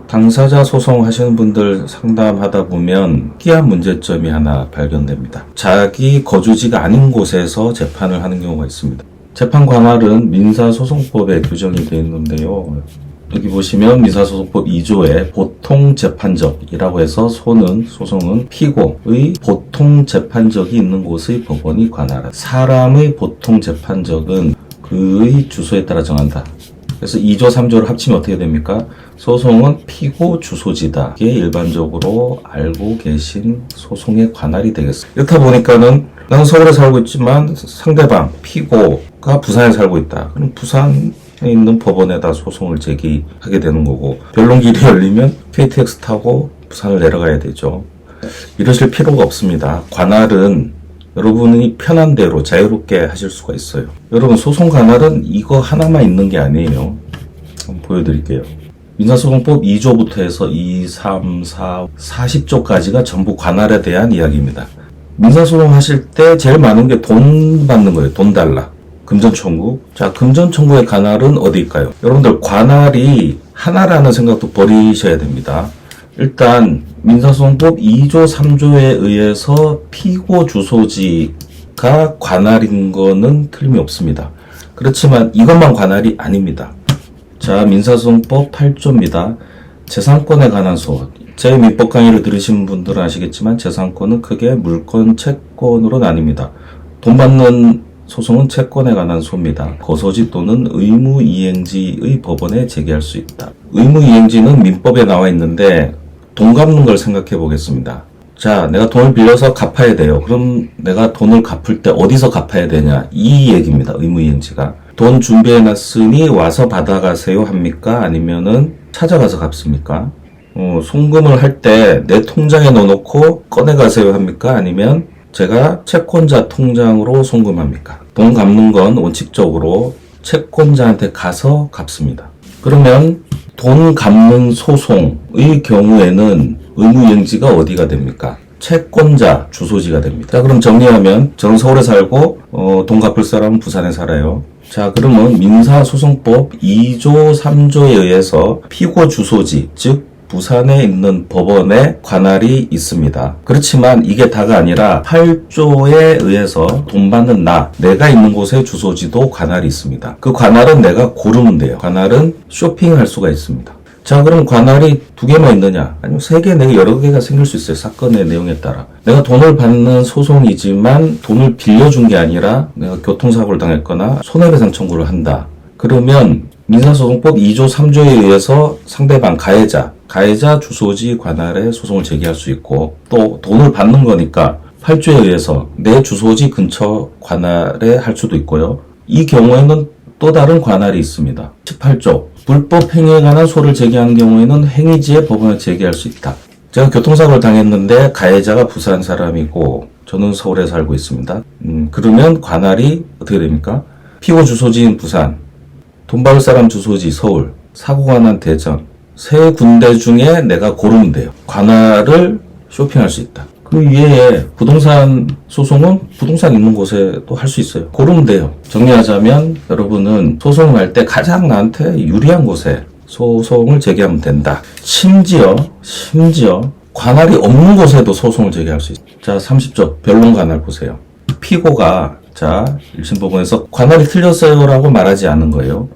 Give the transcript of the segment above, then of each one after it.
당사자 소송하시는 분들 상담하다 보면 특이한 문제점이 하나 발견됩니다. 자기 거주지가 아닌 곳에서 재판을 하는 경우가 있습니다. 재판 관할은 민사소송법에 규정이 되어 있는데요. 여기 보시면 민사소송법 2조에 보통재판적이라고 해서 소송은 피고의 보통재판적이 있는 곳의 법원이 관할한다. 사람의 보통재판적은 그의 주소에 따라 정한다. 그래서 2조, 3조를 합치면 어떻게 됩니까? 소송은 피고 주소지다. 이게 일반적으로 알고 계신 소송의 관할이 되겠습니다. 이렇다 보니까는 나는 서울에 살고 있지만 상대방, 피고가 부산에 살고 있다. 그럼 부산에 있는 법원에다 소송을 제기하게 되는 거고, 변론길이 열리면 KTX 타고 부산을 내려가야 되죠. 이러실 필요가 없습니다. 관할은 여러분이 편한 대로 자유롭게 하실 수가 있어요. 여러분, 소송 관할은 이거 하나만 있는 게 아니에요. 한번 보여드릴게요. 민사소송법 2조부터 해서 2, 3, 4, 40조까지가 전부 관할에 대한 이야기입니다. 민사소송 하실 때 제일 많은 게 돈 받는 거예요. 돈 달라. 금전청구. 자, 금전청구의 관할은 어디일까요? 여러분들, 관할이 하나라는 생각도 버리셔야 됩니다. 일단 민사소송법 2조, 3조에 의해서 피고 주소지가 관할인 거는 틀림이 없습니다. 그렇지만 이것만 관할이 아닙니다. 자, 민사소송법 8조입니다. 재산권에 관한 소원. 제 민법 강의를 들으신 분들은 아시겠지만 재산권은 크게 물권, 채권으로 나뉩니다. 돈 받는 소송은 채권에 관한 소입니다. 거소지 또는 의무이행지의 법원에 제기할 수 있다. 의무이행지는 민법에 나와 있는데 돈 갚는 걸 생각해 보겠습니다. 자, 내가 돈을 빌려서 갚아야 돼요. 그럼 내가 돈을 갚을 때 어디서 갚아야 되냐? 이 얘기입니다. 의무이행지가. 돈 준비해 놨으니 와서 받아가세요 합니까? 아니면은 찾아가서 갚습니까? 송금을 할 때 내 통장에 넣어놓고 꺼내가세요 합니까? 아니면 제가 채권자 통장으로 송금합니까? 돈 갚는 건 원칙적으로 채권자한테 가서 갚습니다. 그러면 돈 갚는 소송의 경우에는 의무이행지가 어디가 됩니까? 채권자 주소지가 됩니다. 자, 그럼 정리하면 저는 서울에 살고 돈 갚을 사람은 부산에 살아요. 자, 그러면 민사소송법 2조, 3조에 의해서 피고 주소지, 즉 부산에 있는 법원에 관할이 있습니다. 그렇지만 이게 다가 아니라 8조에 의해서 돈 받는 내가 있는 곳의 주소지도 관할이 있습니다. 그 관할은 내가 고르면 돼요. 관할은 쇼핑할 수가 있습니다. 자, 그럼 관할이 2개만 있느냐? 아니면 3개, 4개, 여러 개가 생길 수 있어요. 사건의 내용에 따라. 내가 돈을 받는 소송이지만 돈을 빌려준 게 아니라 내가 교통사고를 당했거나 손해배상 청구를 한다. 그러면 민사소송법 2조, 3조에 의해서 상대방 가해자 주소지 관할에 소송을 제기할 수 있고, 또 돈을 받는 거니까 8조에 의해서 내 주소지 근처 관할에 할 수도 있고요. 이 경우에는 또 다른 관할이 있습니다. 18조 불법 행위에 관한 소를 제기하는 경우에는 행위지에 법원에 제기할 수 있다. 제가 교통사고를 당했는데 가해자가 부산 사람이고 저는 서울에 살고 있습니다. 그러면 관할이 어떻게 됩니까? 피고 주소지인 부산, 돈 받을 사람 주소지 서울, 사고가 난 대전, 3군데 중에 내가 고르면 돼요. 관할을 쇼핑할 수 있다. 그 위에 부동산 소송은 부동산 있는 곳에 또 할 수 있어요. 고르면 돼요. 정리하자면 여러분은 소송을 할 때 가장 나한테 유리한 곳에 소송을 제기하면 된다. 심지어 관할이 없는 곳에도 소송을 제기할 수 있어요. 자, 30조 변론 관할 보세요. 피고가 1심 법원에서 관할이 틀렸어요라고 말하지 않은 거예요.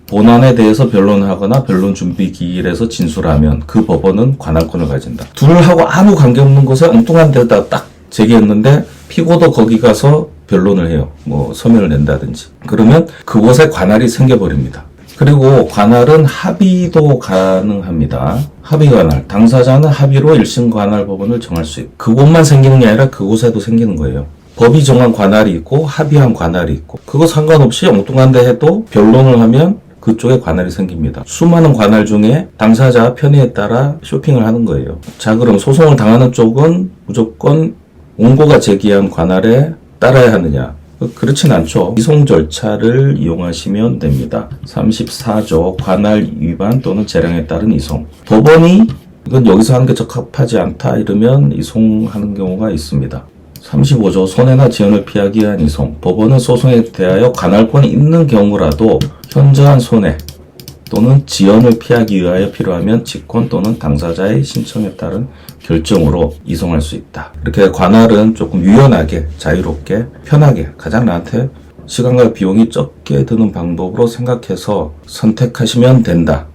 본안에 대해서 변론하거나 변론 준비 기일에서 진술하면 그 법원은 관할권을 가진다. 둘하고 아무 관계없는 곳에 엉뚱한 데다 딱 제기했는데 피고도 거기 가서 변론을 해요. 서면을 낸다든지. 그러면 그곳에 관할이 생겨버립니다. 그리고 관할은 합의도 가능합니다. 합의 관할. 당사자는 합의로 1심 관할 법원을 정할 수 있고, 그곳만 생기는 게 아니라 그곳에도 생기는 거예요. 법이 정한 관할이 있고 합의한 관할이 있고, 그거 상관없이 엉뚱한 데 해도 변론을 하면 그쪽에 관할이 생깁니다. 수많은 관할 중에 당사자 편의에 따라 쇼핑을 하는 거예요. 자, 그럼 소송을 당하는 쪽은 무조건 원고가 제기한 관할에 따라야 하느냐? 그렇진 않죠. 이송 절차를 이용하시면 됩니다. 34조 관할 위반 또는 재량에 따른 이송. 법원이 이건 여기서 하는 게 적합하지 않다 이러면 이송하는 경우가 있습니다. 35조 손해나 지연을 피하기 위한 이송. 법원은 소송에 대하여 관할권이 있는 경우라도 현저한 손해 또는 지연을 피하기 위하여 필요하면 직권 또는 당사자의 신청에 따른 결정으로 이송할 수 있다. 이렇게 관할은 조금 유연하게, 자유롭게, 편하게, 가장 나한테 시간과 비용이 적게 드는 방법으로 생각해서 선택하시면 된다.